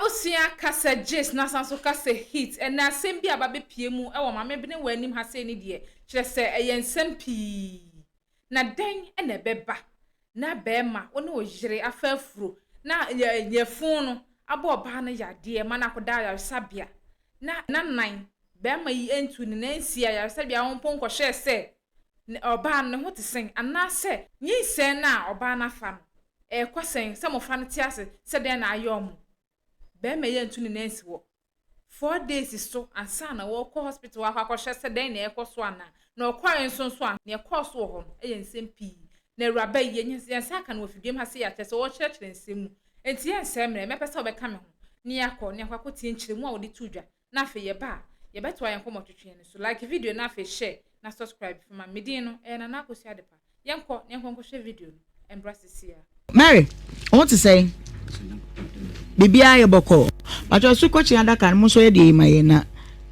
Usia kasa Jace na sanso kasa hit and na sembi ababe pie mu e wo mame bene wanim ha se ni de kire se eyensem pi na den e na beba na bema woni oyire afafuro na yefun no abo oba na yade ma na koda ya sabia na nan bema yi entu ni nansia ya sabia won ponko hye se oba no ho tesen ana se nyisen na oba na fa no kwasen se mo fa no tiase se den na ayom bema ye entu ni nansi wo 4 days so ansa na wo ko hospital wa kwa hye se den na ekoso ana na okwa ensonso an na ekoso wo ho ensem pi na raba ye nyensa aka na ofidiem ha se ya tese wo church nsemu enti ensem me mepesa obeka me ho ni akwa tie nchire mu a wodi tudwa na afa ye ba ye beto ayen komo twetwe ne so like video na afa share na subscribe for my medin no na akosi adepa yenko share video no embrace sia Mary what to say bibia ye boko but osu kochi andaka mo so ye de maye na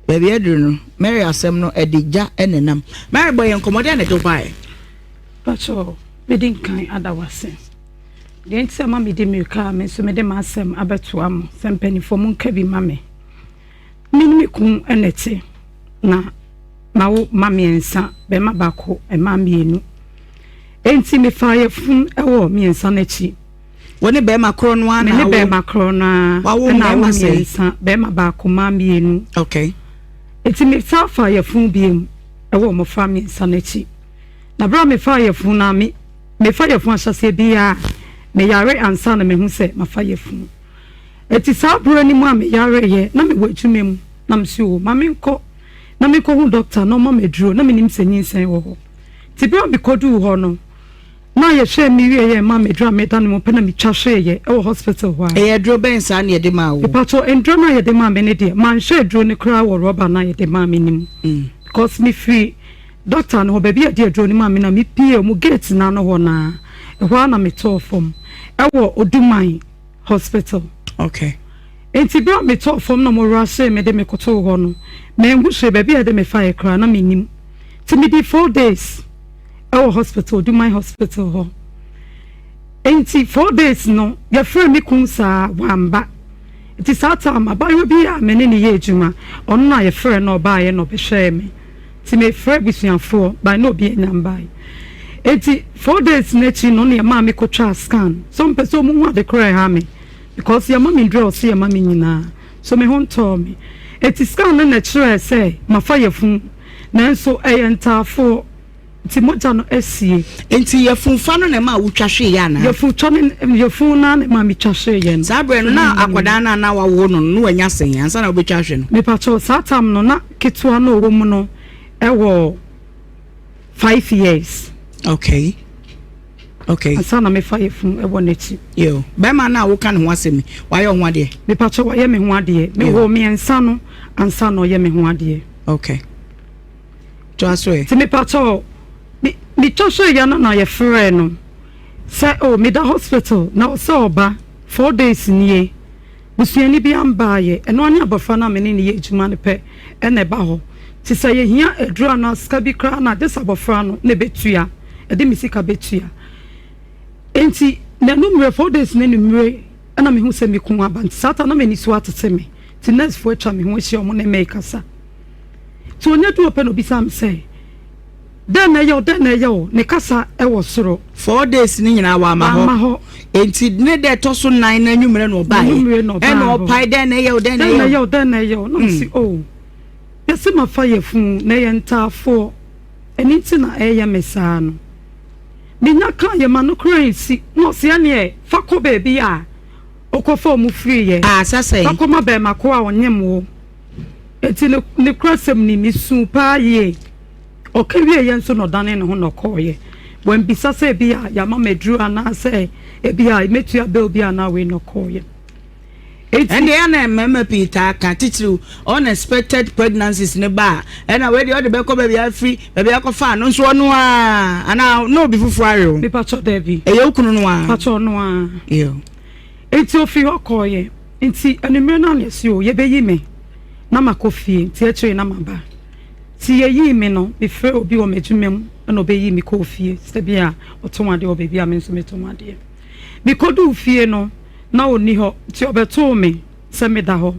baby edru no Mary asem no edigja enenam Mary boy enkomode na de kwae but medin kan adawase den se ma me de me ka me so me de ma asem abeto am sempani fo mun ka bi mame minimi kun enete na mawo mamiensa be mabako e mamienu enti me fire fun ewo miensa na chi woni be makro no ana ne be makro na na miensa be mabako mamienu okay enti me fire fun biem ewo mo fa miensa na chi na bra me fire fun na me fire fun asase bia me yare ansa na me hu se ma fire fun eti sa bro ni mu a me yare ye na me wadwuma mu na msi o ma me nko na me ko hu doctor no ma me duro na me nim senyin wo ho ti bro me kodu ho no na ye hwe mi wie ye ma me duro me dan mo pe na me twa hwe ye e hospital ho e duro ben sa na ye de ma wo pato endro na ye de ma me ne de man hwe duro ne kra wo rubber na ye de ma me nim because me free doctor no baby ye de duro ni ma me na me pie mu gate na no ho na e ho na me to form e wo Oduman hospital okay enti bro me to form no mo rase me de me koto ho no me ngushe baby e de me fire kra na me nim ti me di 4 days our hospital Oduman hospital ho enti 4 days no ya frɛ me kun sa wamba enti sa time ba yo bi a me ne ye adwuma ono na ye frɛ no ba ye no be hwɛ me ti me frɛ bisuafo ba no bi nyamba enti 4 days na chi no ne ma me ko twa scan so mpeso mu hu de kra ha me because your mommy draw see your mommy nyina so me hon to me eti scan na chere say ma fa yefun nanso eyentafo ti moja no esie enti yefun fa no na ma wutwa hwe ya na yefun na ma mi twa hwe ye no sabre no na akoda na wa wo no wanya sen ansa na obetwa hwe no me pa cho satam no na ketua no wo mu no ewo 5 years okay asana me fire fun e woneti yo be ma na wo kan ho asemi wa ye ho ade me pa cho wa ye me ho ade me wo me ensa no ansa no ye me ho ade okay to aso ti me pa cho mi cho so ya na ye frɛ no say oh me da hospital na so oba 4 days nie busuani bi amba ye eno anya abofa na me ne ye ejuma ne pe e na ba ho ti say ye hia edura na ska bi kra na de sabofra no ne betua e de misika betua enti na numre 4 days na numre ana me hu se me kun abanti sata na me ni so atete me ti next for twa me hu hye omo na me kasa ti onya du open obi sam say den na yo ne kasa e wo soro 4 days ni nyina wa ma ho enti ne de to so 9 na numre no ba e no pai den na yo no si oh yesi ma fa ye fun na ye ntafo eni ti na e ye mesa no Binya kan ye manu crazy no se ane fa ko baby a okofo mu free ye sase fa ko ma be mako a onyem wo eti ne krasem ni misu pa ye okawie ye nso no dane ne ho no ko ye when bisa se bi a ya ma medru ana se e bi a metua be obi ana we no ko ye and they na mama Peter can teach you unexpected pregnancies ne ba and we the be ko baby free baby akofa no so no a ana no be fufu are me pa cho David e ye okunu no a pa cho no a yo enti ofi hoko ye enti animre na ne si o ye be yi me na makofi ti e chere na maba ti ye yi me no be fe obi o medwumem na obe yi me ko fie se bia otomade o baby a me nso metomade me kodu fie no na oni ho ti obeto me me da ho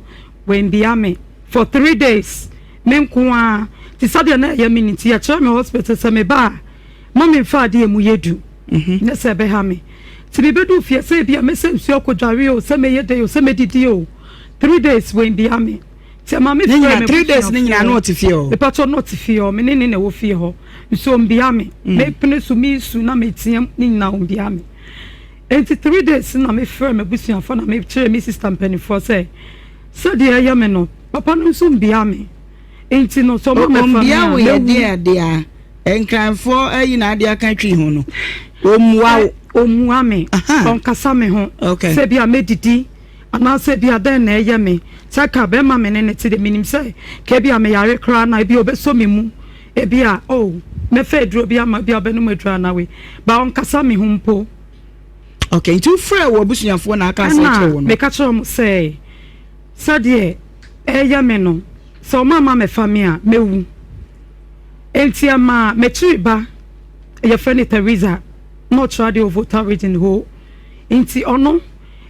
when be me for 3 days men kwa ti sade na ya minute ya chere me hospital se me ba mama fa de mu yedu na se be ha me ti be bedu fie se bia me se nsu okodware o se me yede o se me didi o 3 days when be me ti mama fe me 3 days ni nyina no ti fie o e pato no ti fie o me ne na wo fie ho nso mbia me me pene su mi su na me tiam ni nyina mbia me 83 days na me fe me busu afo na me chere me sister penny for say so de ya me no papa no nso mbia me enti no so mo me fa mbia wo ye de a enkranfo ayi na de aka twi ho no omua me on kasa me ho se bia medidi ana se bia den na ye me saka be ma me ne ti de minim se ke bia me yare kra na bia obeso me mu e bia me fe duro bia ma bia be no medura na we ba on kasa me ho mpo okay tu frɛ wo busuafo na aka sa che wo no me ka che mo se de ye me no so mama me famia mewu enti ama me chiba ye friend Teresa no trade of voter region ho enti ono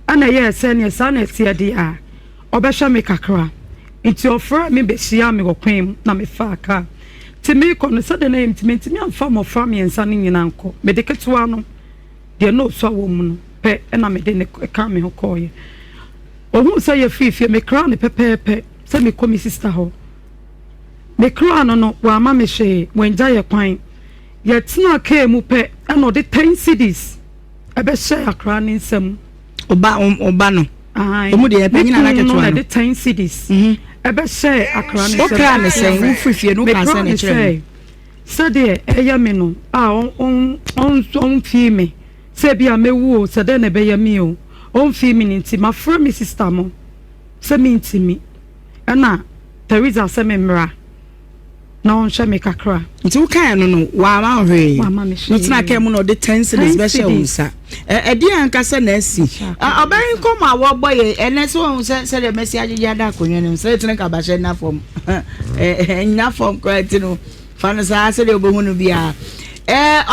ana ye se ne sa na tie de a obehwa me kakra enti ofra me be hia me gokwem na me fa aka ti me ko no so de na enti me amfa mo fra me nsa ne nyina nko me de ketewa no de no so wo mu no pe na me de ne ka me ho koye ohu say ye fifie me kra ne pepepe say me ko me sister ho me kra no wa ma me hwe wenja ye kwan ye tena ka mu pe na de 10 cedis ebe share akra ne nsam oba no omu de pe nyina na keto no de 10 cedis ebe share akra ne nsam okra ne say wo fifie no kan say ne kire so de eya me no on fi me se bia mewu o se de ne be ya mi o on fi me nti ma fra me sister mo se me ntimi na Teresa se me mra na on hwe me kakra nti wo kan no wa ma hwe no tena ka mu no de 10 cedis be share unsa edi anka se na asi oban kom a wo boye ene se won se de mesi agye da akonwa ne se tena ka ba hye na fom na fom kwati no fa no sa se de obohu no bia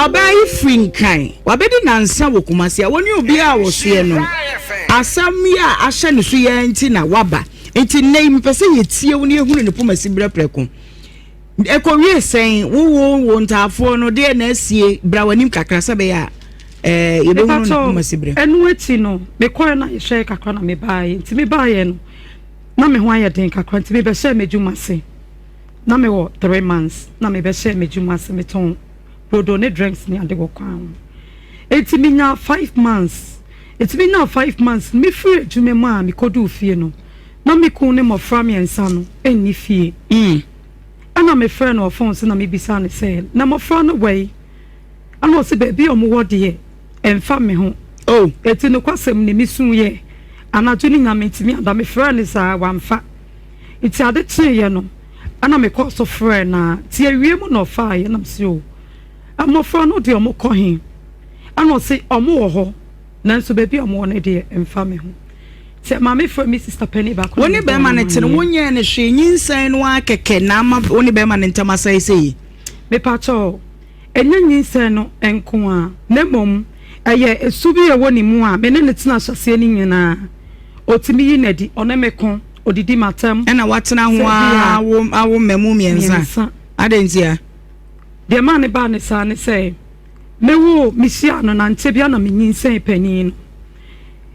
oban yi frinkan wabedi nansa wo kumase a woni obi a wo soe no asam ya ahye ne so ya nti na waba nti nei mpese ye tie wo ne ehunu ne pomasi brepreko ekowie sen wo ntafo no de na asie bra wanim kakra sabe ya ye be hunu ne pomasi bre enu eti no me koy na ye share kakra na me bae nti me bae no na me ho aye den kakra nti me be share mejumase na me wo 3 months na me be share mejumase me ton rodo ne drinks ni ade go kwan eti me nya 5 months eti me nya 5 months me free jume ma me kodu fie no na me kun ne mo fra me ensa no enni fie ana me friend no phone so na me bisa ne say na mo fra no way ana se baby o mo wode emfa me ho eti no kwasem ne misun ye ana juni nya me ntimi ada me friend ne sa wamfa eti ade tie ye no ana me call so friend na tie wie mu no fa ye na me se o amofra no de omo kohin ana se omo wo ho nanso baby omo ne de emfa me ho se mama for me sister Penny back woni be ma ne tene wonye ne hwe nyinsan no akeke na ma woni be ma ne ntama sai sei me pacho enye nyinsan no enko a na mom eye esubi ye woni mu a me ne tena hyase ni nyina otimi yi nadi one me kon odidi matam na watena ho awo memu miensa adentia de man ba ne sa ne say mewo misia no na ntebia na menyinsan panin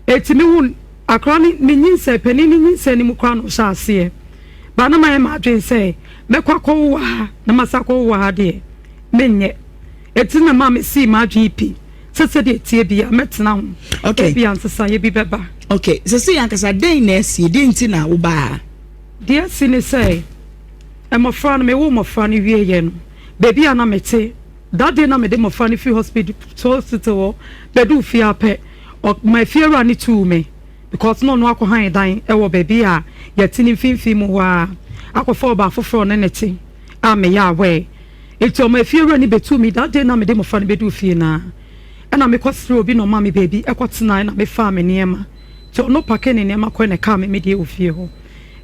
etimi wu akra ni menyinsan panin ni nyinsan ni mu kwa no hyase ba na ma adwen say mekwa wa na masakwa wa de menye etina ma me si ma adwen pi sese de tie bia metena ho okay bia nsesa ye bi beba okay sese yankasa den na esi den ti na wo ba de si ne say emofra no me wo mofra no wie ye no baby ana mete that day na me de mo fa ni free hospital bedu fi ape my fear run it to me because no akọ dan e wo baby a yetini finfin mu wa akọfo ba foforo ne neti a me ya we eto my fear run betu me that day na me de mo fa ni bedu fi na na me kwasre obi no ma me baby ekotena na me fa me niema to no pake ne niema ko ne ka me de ofie ho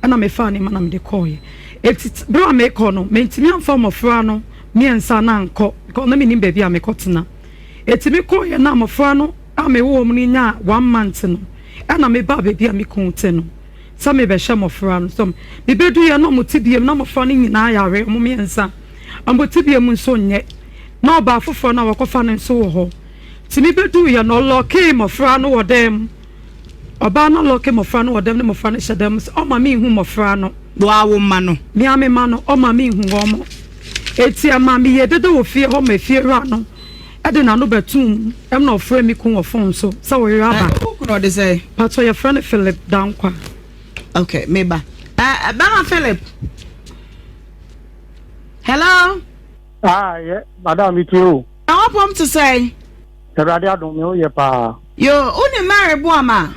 na me fa ne ma na me de koye eti bro me ko no me ntimi amfa mo fra no me ensa na nko because na me nim baby a me kotena etimi ko ye na mo fra no a me wo mu nya 1 month no na me ba baby a me konte no Some me be shame of ran some. Me be do ya no mo tibiem na mo fa ni nyina yare mo me nsa. Ambo tibiem nso nye. Na oba afofo na wakofa ne nso wo ho. Ti me be do ya no lock mo fra no wo dem. Oba na lock mo fra no wo dem ne mo fra ne hyedem. O ma me hu mo fra no. Do awo ma no. Me ame ma no o ma me hu wo mo. Eti ama me ye dede wo fie ho ma fie ra no. Ade na no betum em na ofre mi kun ofon so. Sa wo yaba. Who could they say? Pato your friend Philip down kwa. Okay, maybe. Bama Philip. Hello? Yeah, madam, it's you. I want to say. The radio don't know your pa. Yo, only married woman.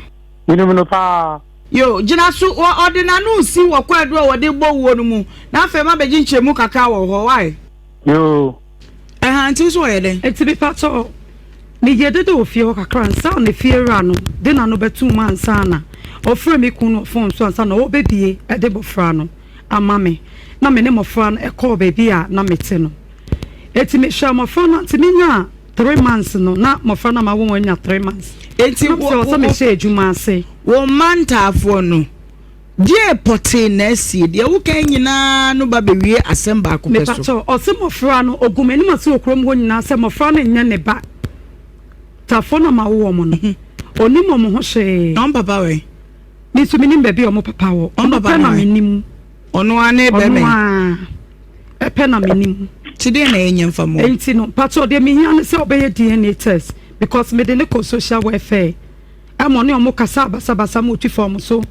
You know, pa. Yo, Jinasu or ordinary see what quite do what they both want to move. Now, for my begin Chemuka cow, why? Yo. Until so, It's to be pato. Me yede do fio kakra nsa na fie ra no de na no betu man sana ofre me kun no phone so nsa na obebie e de bofra no ama me na me ne mofra no e call baby a na mete no eti me sha mofra no ati me nya 3 months no na mofra na ma won nya 3 months eti wo me she adwuma ase wo mantafo no die pote na sie de wo kan nyina no ba bewie asem ba ko peso me pato o se mofra no ogumani ma se okrom ho nyina se mofra no nya ne ba tafona ma wo mo no oni mo ho hwe on papa we ni so minim baby o mo papa wo on papa na minim ono ane be me e pe na minim ti de na enye mfa mo enti no pato de mi hia ne se obeye DNA test because me de ne ko social welfare am oni o mo kasa basa mo ti form so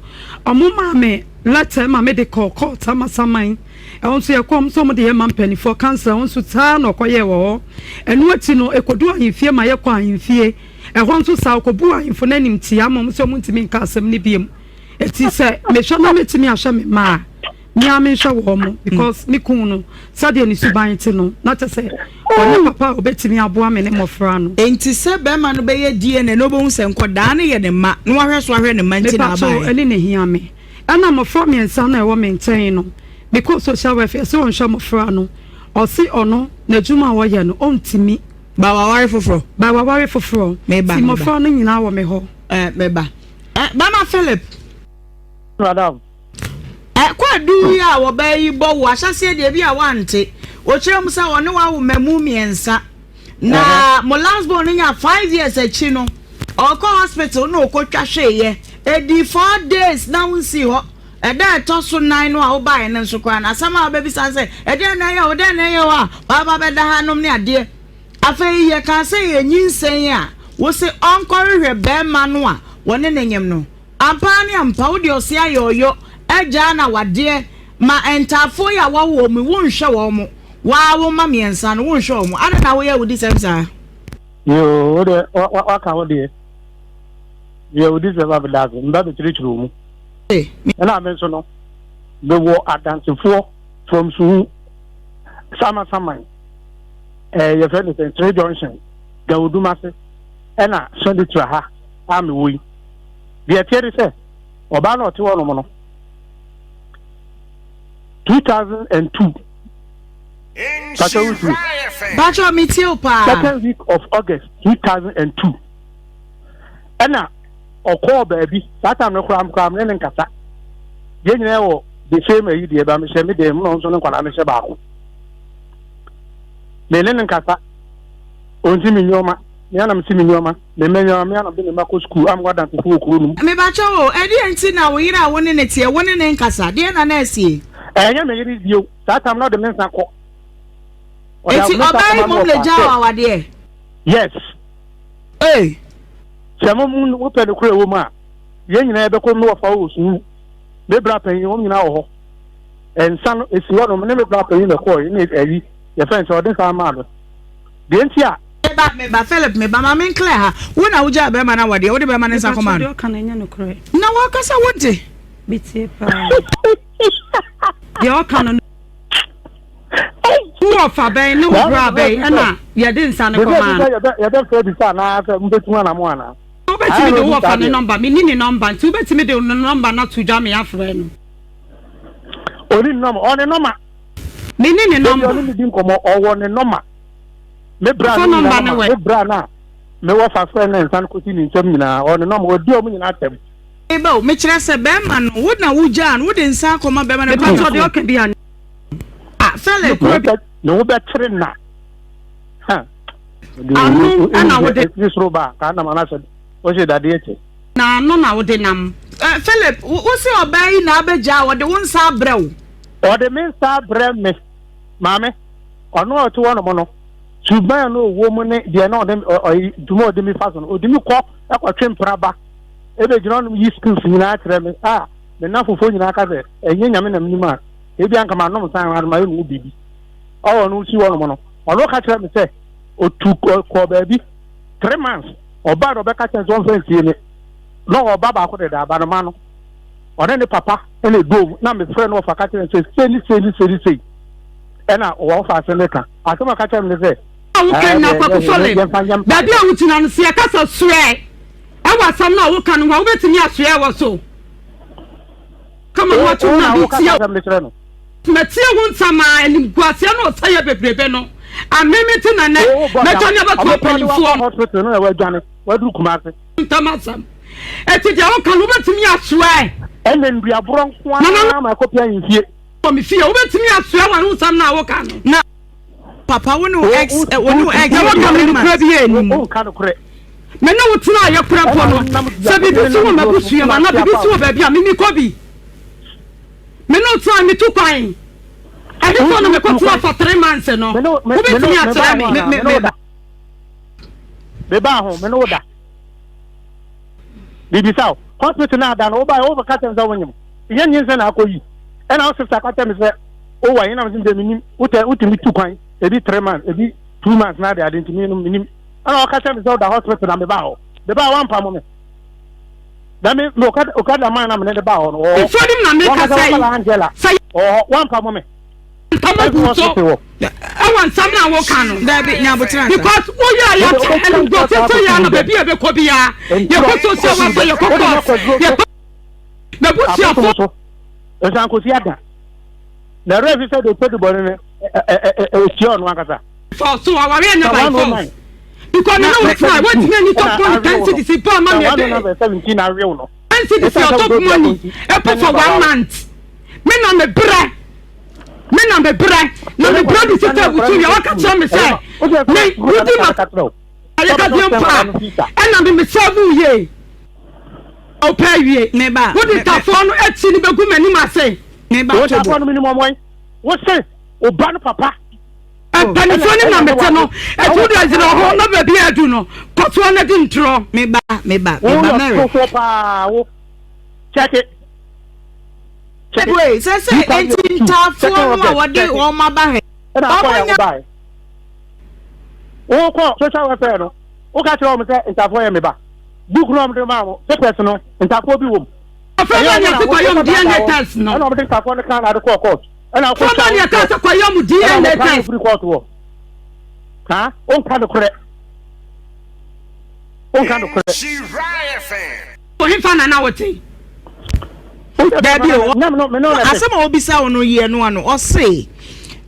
o mo ma me letter ma medical court amasaman e won so ye kom so mo de ye man penny for cancer won so ta na okoye wo enu ati no ekodu ahimfie ma ye kwa ahimfie e won so sa okobu ahimfo na nim ti amom so mo ntimi nka asem ne biem eti se me hwa na metimi ahwa me ma mi ame hwa wo mo because mi kun no sade ni suban ti no na te se oni papa obetimi aboa me ne mofra no enti se be ma no be ye DNA no bo hu se nkoda na ye ne ma no ahwe so ahwe ne ma nti na ba e eni ne hia me ana mofra me nsa na e wo me nten no because social welfare so on show mofra no o si ono na juma wo ye no ontimi ba waware foforo me ba mofra no nyina wo me ho me ba Bama Philip madam kwa du ya wo ba yi bo wo ahyase de bia wante o kire mu sa woni wa wo mamu miensa na mo last born nya 5 years achi no o ko hospital no ko twahwe edi 4 days na wonsi ho eda to so 9 no a wo ba ene nso kwa na sama ba bi san se ede na ya wo de na ya wa ba be da hanom ne ade afei ye kan se ye nyinsen a wo se onkore be ma no a woni ne nyem no ampa ni ampa wo de osi ayoyo eja na wade ma entafo ya wawo mu wonhwe wo mu wawo ma miensa no wonhwe wo mu ada na wo ya wudi semsa yo de wa ka wo de ye wudi se ba bla so mba be chirichiru mu na me so no the waradansefo from su sama your friend is in Trade Junction Gaudumase ena Sunday to ha am we the theory say oba no ti wono mo no 2002 Bacho mitio pa second week of August 2002 ena okọ baby that time no kram ne nkasa ye nyina wo the same ayi de ba me hye me de mo no kwala me hye ba ko le ne nkasa onti mi nyoma ya na msi mi nyoma le menyo me na be ne mako school am gwadan to fu okuru num me bacho wo edi enti na wo yira wo ne tie wo ne nkasa de na na asie enya me yiri bio that time no de mensa ko eti obai mo le jawa wade yes eh Samo mu wo pe de kure wo ma ye nyina ebe ko no wo fa wo su me bra pan wo nyina wo ho ensa no esi wo no me me bra pan ne ko ye ne eyi ye fa nsa odin sa ma do de enti a me ba Philip me ba ma men clear ha wo na wo ja be ma na wade wo de be ma ne sa koma no kan nya no kure na wo kasa wonte bitie pa de o kan no wo fa be no bra be na ye de nsa ne koma ya de fe bi sa na fa mbetu na mo ana obetimi de wo fa ne number me ni ne number nti obetimi de number na to jam ya frɛ no oni number oni number me ni ne number oni din komo owo ne number me bra na me bra na me wo fa frɛ na nsan ko ti ni nsɛm nyina oni number odi o mu nyina atem Eba, me chere se be ma no, wo na wo ja no, wo de nsa akoma be ma na pa so de okay bi an. Ah, Philip. No be chere na. Ha. Anu ana wo de this roba, ka na mana so. O se dade eche. Na no na wo de nam. Philip, wo se obai na abeja wo de wo nsa abrɛw. O de me nsa abrɛ me. Maame, ono otu wono mo no. Suban no wo mo ne de na o de dumo de mi faso no. O de mi kɔ akɔtwe mpraba. Ebe gina no yi skills nyina akyerɛ me. Ah, me na fofo nyina aka sɛ enye nyame na mnim a. Ebi anka ma no san ma yo no bibi. O no si wono mo no. Ono ka kyerɛ me sɛ otu kɔ baabi 3 months. Oba do be ka kyerɛ so fɛn tie ne. No oba ba ko de da ba no ma no. Ɔne ne papa ene do na me frɛ no fa ka kyerɛ sɛ sei. Ena o fa se ne ka. Asema ka kyerɛ me sɛ wo kan na kwa sole. Baby a wutina no se ka sɛ soɛ. Ewa sam na wo kan no wo betimi asoɛ wo so. Kama wo to na bi tie. Metie wo nsama anim guase na o saye bebrebe no. Amemete na ne meto ne ba ko panifo. Hospital no we dwane. Wadu kumase. Ntamasam. Eti de wo kan wo betimi asoɛ. Ene ndua boro nko a ma kopia yinfie. Me fie wo betimi asoɛ wa no sam na wo kan no. Na papa wo no ex wo no ex wo kan no kra bi eni. O kan no kra. Me na wo tuna aye kra po no. Se bibi so wo mabusu ma na bibi so ba bia mimi ko bi. Me no tuna me tu kwan. I don't want to make up for 3 months no. Wo betimi asoɛ me. Me ba ho me no da. Bibi saw hospital na da no o ba o ba ka tem za wonyim. Yen yin se na akoyi. E na o se ka tem se o wa yin na me de minim utimi tu kwan e bi 3 months e bi 2 months na de adentimi no minim. Ana o ka tem se o da hospital na me ba ho. De ba wan pa mo me. Da me o ka da man na me de ba ho no. O so dim na me ka say. O wan pa mo me. So I want some now wo kan no. Da bi nya botra. Because wo ya ya and go so ya na baby e be ko bia. Ye ko so so wa ye ko ko. Na buti afo. Esan ko si ada. Na refi say de put body ne ti on akasa. So wa we na by force. Because no we try what me talk for intensity si pa ma me dey. 17 na real no. Intensity talk money. E put for 1 month. Me na me bra. Me na be bra na me bra di sita butu ya waka tell me say me wudi ma aye ka dem pa e na me serve ye o pay wie me ba wudi ta fo no eti ni begu mani ma say me ba wo ta fo no minimum boy wo say o ba no papa e pani fo ni na me te no e tu do azira ho na ba bi adu no koto na di ntro me ba Mary wo pa wo check it. Wait, say enti ntafo no wa de wo ma ba he. O ko social welfare no. O ka tell me say ntafo ye me ba. Book no me ma mo. Se person no ntafo bi wo. Afa ya se kwayom DNA test no. Na o de ntafo no kan na de court. Na ko fa ya ka se kwayom DNA test. Ha? On kan do kore. On kan do kore. She riot fan. O hifa na wote. Baby, asema obisa wono ye no ano o say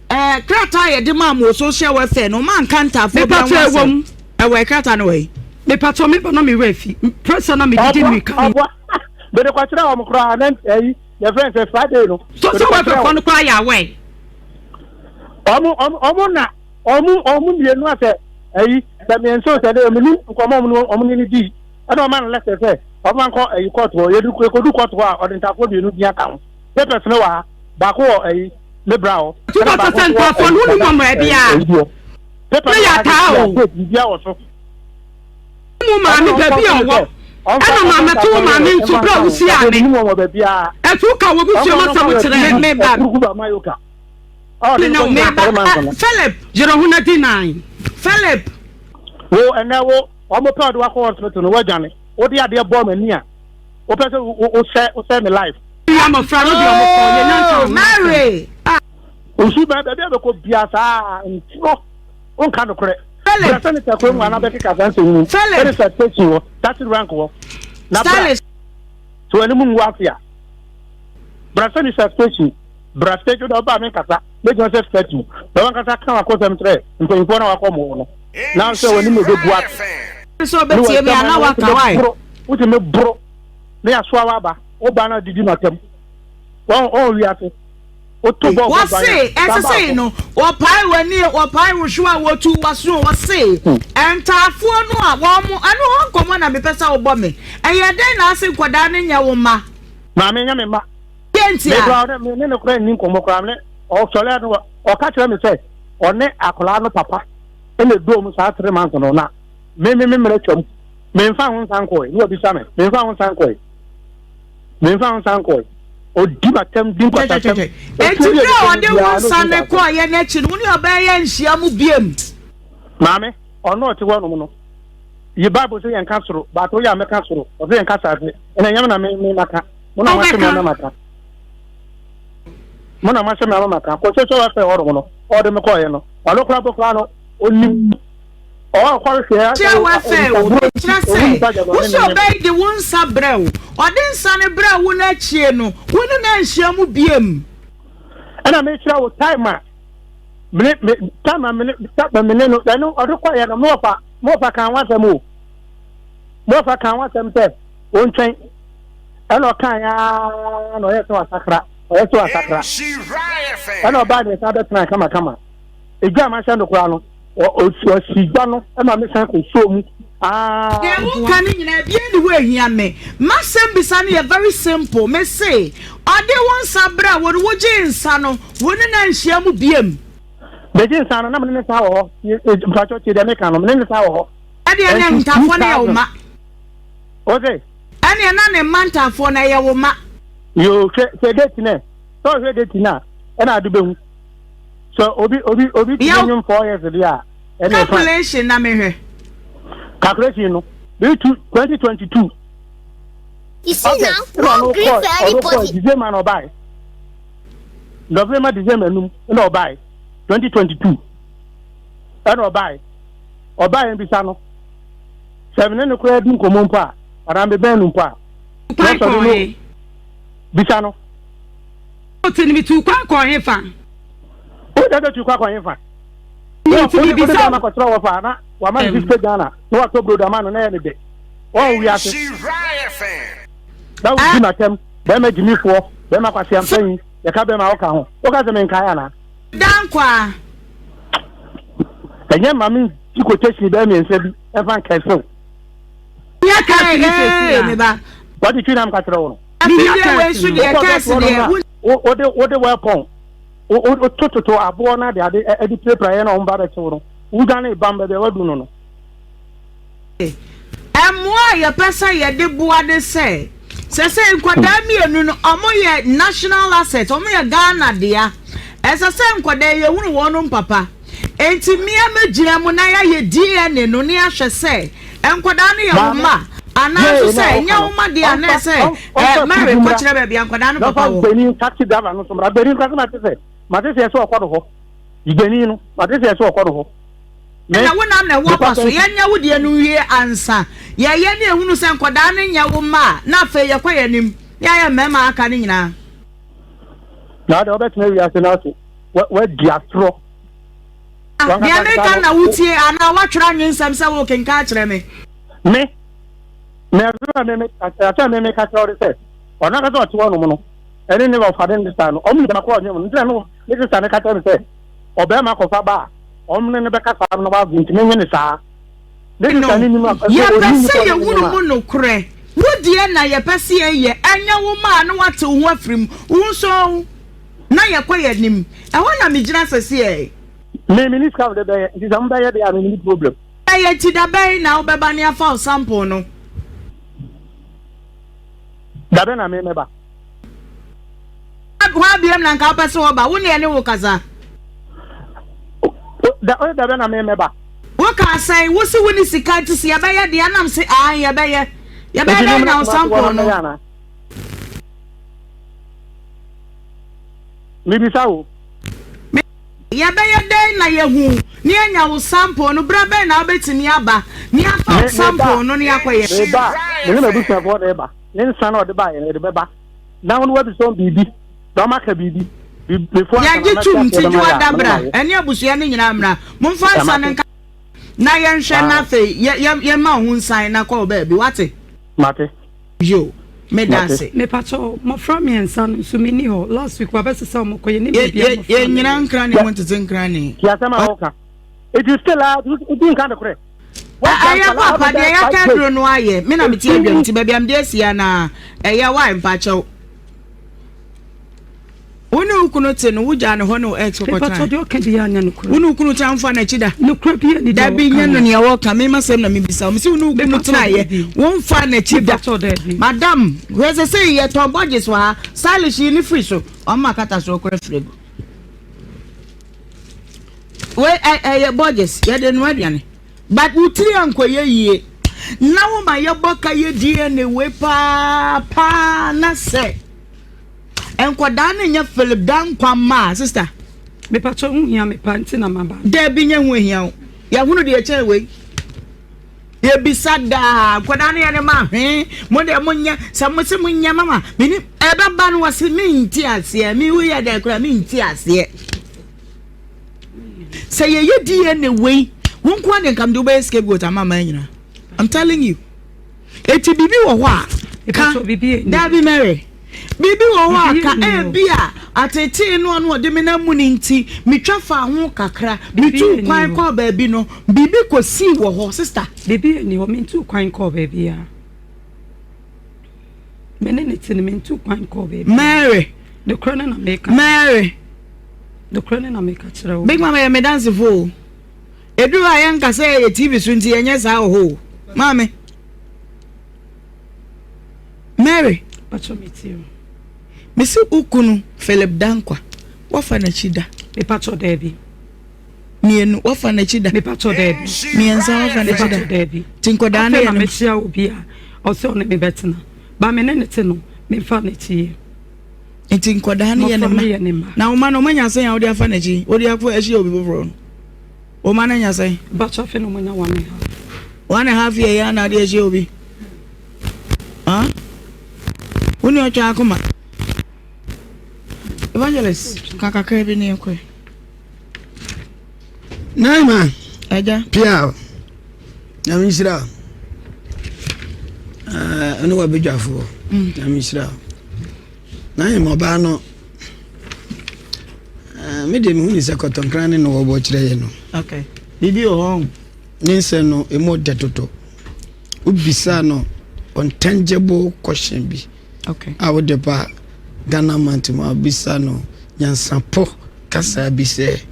krata ye de ma mo social welfare no man kanta for ba wom e we krata no we me pato me no me refi pressure na me didi me kan be de kwatira o mkra na your friend say Friday no so we for no kwa ya we omu na omu mienu ase da me enso se de me omu ni di and o man let say oman ko court wo ye du court wo a odentafo bi nu bia kan papers no wa ba ko liberal o 2% for no ni mo bia paper ya ta o bia wo so mo ma mi ba bia wo ana ma me to ma mi nso bra wo si ame mo ba bia e tu ka wo bu si ma sa wo kire me ba ba mayoka oh no me ba Philip jero huna D9 Philip wo ena wo o mo pa do wa ko hospital no wa jane o de ade bo mani a o pese o share me life ya mo fra no de mo ko ye nan Mary o su ba be ko bia sa ntro on kan kore Philip se ne ta ko mu ana be ka san se wu Philip se teaching wo that rank wo na Stylish so eni mu afia brasa ni se teaching brasa jo da ba me kasa me jo se teaching da wan kasa kan ko sem tre nko nko na wa ko mo no na so woni me be bua so betie me ana wa ka wai wuti me bro na ya so aba o ba na didi matem o wi ase o to bo what say say no o pai wani o pai rushu a wo tu waso what say entafo no a wo mo anu ho nkomo na me pesa wo bo me eye den na ase nkoda ne nya wo ma me nya me ma yentia me ne kra ni nkomo kra me o sole no o ka kire me say o ne akola no papa ene do mu sa 3 months no na me mre twam me mfa ho sanko ni obi sa me mfa ho sanko o di matem din kwata tem enti bra o de won sane ko ye na chi no ni obaye nhia mu biem mame ono ti wonu mu no ye bible say yan kasoro ba to ya me kasoro o say yan kasase ene nyam na me maka mo na ma se me maka mo na ma se me maka ko so wa fe oro mu no o de me ko ye no alo kra bokra no oni o ko se ya wa fe o kira se wo so be de won sa brew o de nsane brew na chie no wonu na nhia mu biem ana me kira wo time me no no o de ko ye no mo fa kan wasem o mo fa kan wasem te o ntwen ana kan ya no ye so asakra ana ba de sa de tena kama ejua ma sha no kura no o sigba no ana me san ko so mu yeah, who can you know be anywhere here me masem bisani very simple me say ade won sabra wo wo jinsa no woni na nhia mu biem be jinsa no na me ne sa wo mpacho ti de me kan no me ne sa wo ade na ntafo na ye wo ma okay ane na ne mantafo na ye wo ma yo se date ne so se date na na adu be hu so obi nyum 4 years dia calculation na me hwe calculation no be 2022 you see now no green for everybody December no buy November December no buy 2022 no buy obuy en bisa no 7 no kura din komo mpa ara me ben no mpa bisa no o tini bi tu kwa ko hefa o da tu kwa ko hefa ni bi bisa na ko tro wo fa na wa man bi Ghana no wa to broda man na ye de o wi ase da wo di na tem be ma jimi fo be ma kwase ampan ye ka be ma wo ka ho o ka se men ka ya na dankwa enye mami ti quotation be me nse bi e fan kese ya ka me ba what did you name ka tro wo bi ya we su de kase de o de weapon o to abo na de ade prepare na o mba be toro uga na ibamba be wadu no emwa ya pesa ya de bua de se nkwada mienu no omo ye national asset omo ye Ghana dia se nkwada ye hunu wonu papa enti mia magina mu na ya ye DNA no ne ahwe se nkwada no ye homa ana so se nya homa dia na se mary ko kire ba bia nkwada no papa wo beni taxi driver no so mra beni ka na te se so okodo ho igeni no ma te se so okodo ho na wona na wo paso ye nya wo de no wie ansa ye ne ehunu se nkwada no nya wo ma na afa ye kwa ye nim ya mema aka ni nyina na de obet na wi ase na so we diastro ya me kan na wutie ana wa twra nyinsam se wo kenka kire me ata me ka tro se ona ka to wo no mo no eni ne ba fa den sta no omu na ko onye mo ntra no ne sta ne ka tro se obe ma ko fa ba omne ne be ka fa no ba vinti me ne sa de sta ni ma ya pese ye wunu mo no kure wodie na ye pese ye anya wo ma no wate wo afrim wo so na ye kwa ye nim e wona me gina sese e me minister of the day it is am ba ye dey am any problem ye ti da bay na obeba ne afa sample no da be na me ba wa biem na nka pese wo ba wo ne ne wo kaza da be na me ba wo ka sai wo si woni sika ti si ya ba ye de anam se ya ba ye na sample no mi bisa wo ya be ye de na ye hu ni anya wo sample no bra be na obetimi aba ni afa sample no ni akoye ba ni na bisa for de ba ni nsa na o de ba ye de be ba na won we bi so bibi do maka bibi before ya gitu ti ju adabra eni abusuya ni nyina mra mumfa nsa ne na ye nhwe na fe ye ma hu nsan na kwa ba bi wate mate yo me dase me pacho mo from yen san so me ni ho last week wa bese sa mo koye ni me bia ye nyina nkra ne mo tete nkra ne ya sama oka it is still out it kind of correct aya papa de ya ka duro no aye me na me tie adwam ti bia am de asia na eya wa mpacho Wonu ukunu te no wuja ne ho no ex ko tra. Pacho de okedi ya nya no kura. Wonu ukunu ta mfa na chida. No kura bi ni da bi nya no ne yawo ka me masem na me bisa. Me si wonu ukunu tra ye. Won fa na chida. Madam, we say ye ton budget wa stylish ni free so. O ma kata so kura free. We ye budget ye de no aduane. But utiri ankoye yie. Na wo ma ye boka ye die we pa na se. Enkoda na nya Philip dan kwama sister me pacho hia me panti na maba da bi nya hu hia ya hunu de eche we ye bisada enkoda na ne ma mo de mo nya samose mo nya mama me ni ebe ba no wase me nti ase me hu ya da kura me nti ase say ye di ne we won kwa de kam do be scapegoat amama nyina I'm telling you eti bibi wo ho a ka bibi da bi Mary bibi wo wa ka bia atete no no de me na mu ni nti metwa fa ho kakra bitu kwan ko ba bi no bibi ko si wo ho sister bibi ni wo mintu kwan ko ba bi a menene tin mintu kwan ko ba bi Mary the crown na make Mary the crown na make chira big mama ya me dance fo edu ayan ka say ye TV so nti enye sa ho mama Mary pacho mitio mesi ukunu Philip Dankwa wafa na chida me pacho debi mienu wafa na chida me pacho debi mienza wafa na chida debi tinkoda na me chia obi a o se on me betena ba me ne te no me fa na chi tinkoda na ye ne ma na o ma no manya sen ya o de afa na chi o de akwo ehie obi bofro o ma na nya sen ba cha fe no manya wa me ha 1.5 year ya na de ehie obi Uni ocha akuma Evangelist kaka krebi ni ekwe Naima Eja Pia Na misira Anu wa bejafo Na misira Naima ba no me de mi huni se kotonkran ne no wo bo kire ye no Okay bibi o hon Ninse no emo detoto Ubisa no untangible question bi Okay I would depart Ghana Mantima Bisano Yansampo Kasa Bise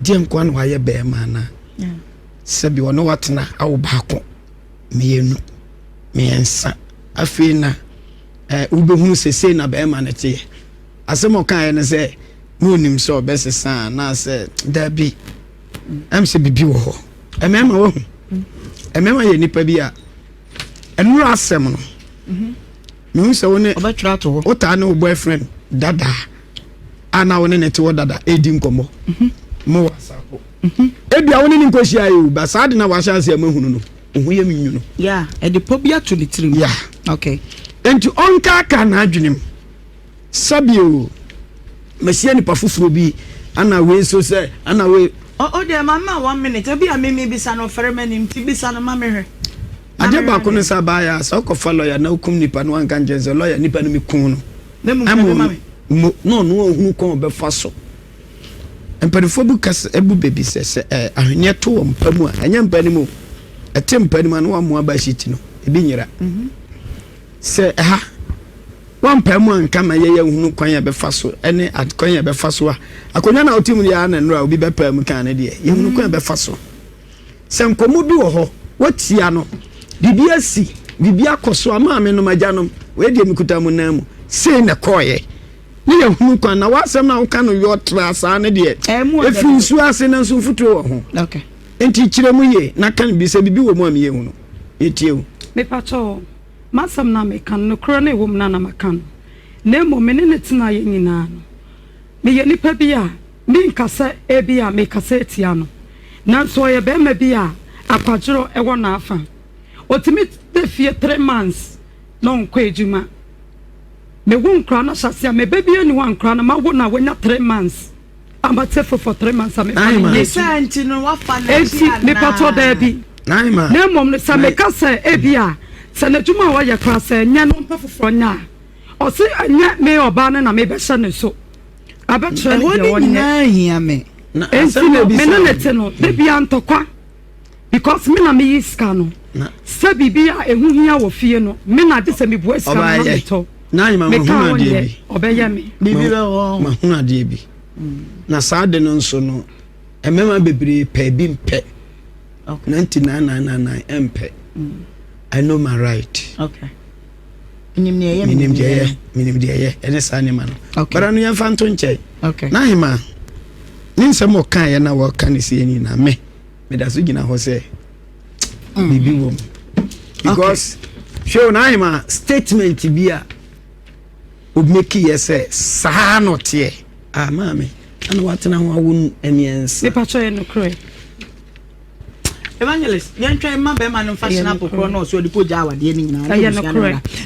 Diem Kwan Waya Bear Mana Sabi wa no watna au bako Mienu Miensa Afina Ube hunu se na bear manete Asemo kan ene se Munim so bese sa na se Dabi Am se bibi wo ho Emema wo Emema ye nipa bi a Enura asem no me say woni obetwa to wo ta na boyfriend dada ana woni ne te wo dada edi nkomo mo wasapo ebia woni ni nkohia yi ba sa de na wa chance ya mahunu no ohu ye minyu no yeah e de pobia to the trim yeah okay enti onka ka na adwenem sabio mesia ni pafufuro bi ana we so say ana we o de mama 1 minute e bia meme bisa no feremani mti bisa no mama hwe ade ba ko ne sa ba ya so ko follow ya na hukum nipa no anka njenze lawyer nipa no mikun no na mu mama no ohun ko be fa so empanifo bu kas ebu baby se ahwenye to mpamu a enya mpanimu ete mpanimu na wa mu aba shiti no ebi nyira se ha wa mpamu anka ma ye hunu kwan ya be fa so ene adkwan ya be fa so a akonya na otimu ya na nura obi be pam kan ne de ye hunu kwan be fa so se nkomu bi wo ho watia no bibia si bibia koso ama me no magyanom we de mikuta mu na mu sei na koye ni ya hunu kwan na wasem na woka no yo tra sa ne de efi nsu ase na nsu futuo wo ho okay enti kire mu ye na kan bi se bibi wo mu am ye hunu etiewu me pacho masam na me kan no kro na wo mu na makan na mo me ne tina ye nyina no me ye nipa bi a me nkasa e bi a me kasa etia no na so ye be ma bi a akwadro e wo na afa otimi de fie 3 months no nkwa ejuma me wo nkra na hyase me baby ani wa nkra na ma wo na wonya 3 months amatefo for 3 months am me santi no wa fa na esi me pato da bi naima na mom ne sa me kasa e bia sɛ na dwuma wa yɛ kra sɛ nya no mpa foforo nya o se anya me oba na me be hye ne so abetre ne de wonye hia me na asem na bi me na lete no de bia ntokwa because me na me yiska no se bibia ehu hia wo fie no me na de se me bu aska na me to na nyima ma hu ade bi obeye me bibi be ho ma hu ade bi na saa de no nso no emema bebre pa bi mpe okay 9999 mpe I know my right okay minim de ye ene saa ne ma no okay bara no yan fa nto nche okay na hima ni nsem o kan ye na wo kan se ni na me da so gina ho se bibi wom because show na hima statement bi a ob make yes saa no te mama ana watena ho awun eniensa me pa cho ye no kre evangelist yen try ma be man fashion apokro no so dipo ja awade ni nyina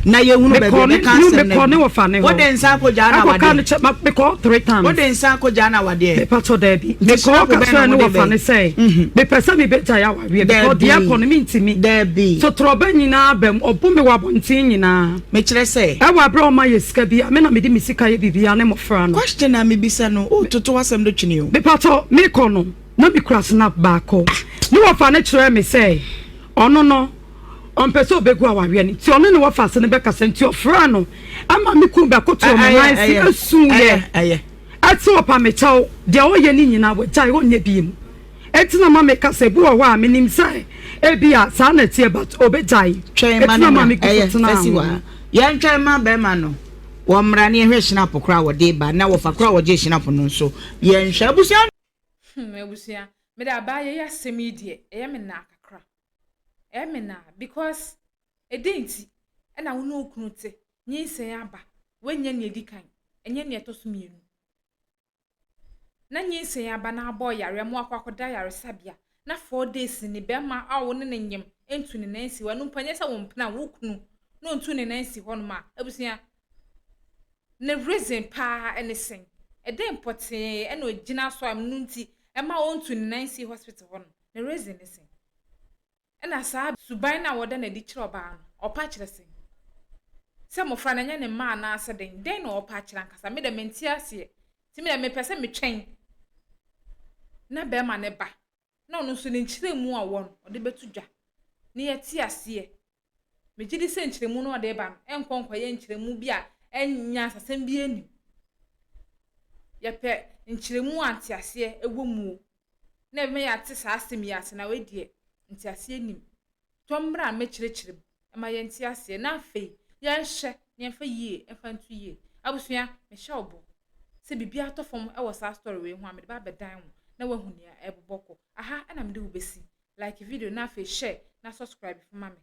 na ye hunu be be cancel me ne wo fa ne what den sa ko ja na awade kan check me call 3 times what den sa ko ja na awade me pa cho da bi me call ka so ne wo fa ne say me pesa me be ja ya awade because dia ko ne mi ntimi there be so troba nyina bam obu me wa bontin nyina me kire say e wa bra o ma ye sika bi me na me di me sika ye bibia ne mo fra no question na me bisa no o toto wasem do twene o me pa cho me ko no na me crash snap back o ni wo fa ne kire me say ono no on peso begu awawe ni ti ono ne wo fa se ne be kasa nti ofra no ama me ku be akoto mo nan si asu ye ati opa me chaw de o ye ni nyina wo jai wo nya bi mu eti na ma me kasa bu wo a me nim sai e bia sa na tie but obejai twen ma na me fesi wa ye ntwen ma be ma no wo mra ne hwe snap kra wo de ba na wo fa kra wo je snap no so ye nhwe abusia abusia me da ba ye ya semi die e me na kakra e me na because edenti e na wo no okunuti nyinsen aba wenya ne edikan enye ne etoso mienu na nyinsen aba na abo yare mo akwakoda yare sabia na 4 days ni be ma awo ne nyem entu ne nansi wa no mpanye sa wo mpna wo kunu no ntu ne nansi ho no ma abusia ne reason pa anything e dey important e na ogina so am nunti e ma ontu ne nansi hospital ho no ne reason is ena saa suban na woda na di kire oba no opa kire sen se mo fra na nya ne ma na ase den na opa kire ankasa me de menti ase ti me de me pese me twen na be ma ne ba na onu so ne kire mu a won ode betu dwa ne ye ti ase me gidi se nkire mu no ode ba enkonkwa ye nkire mu bi a enya asasem bi eni ye pe nkire mu anti ase ewo mu na me ya te saa asem ya ase na we die nti ase enim tombra me kirekire ma ye nti ase na afei ye hye ye fa yie e fa ntu yie abusua me hye obo se bibia atofom e wo sa story we hu a me ba bedan ho na wahu nia e boboko aha na me de wo besi like video na afei share na subscribe for mama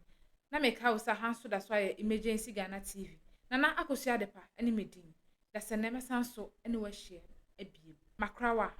na me ka wo sa hanso da so ya emergency Ghana TV na akosua de pa ene medin da se na me sanso ene wa share ebie makrawa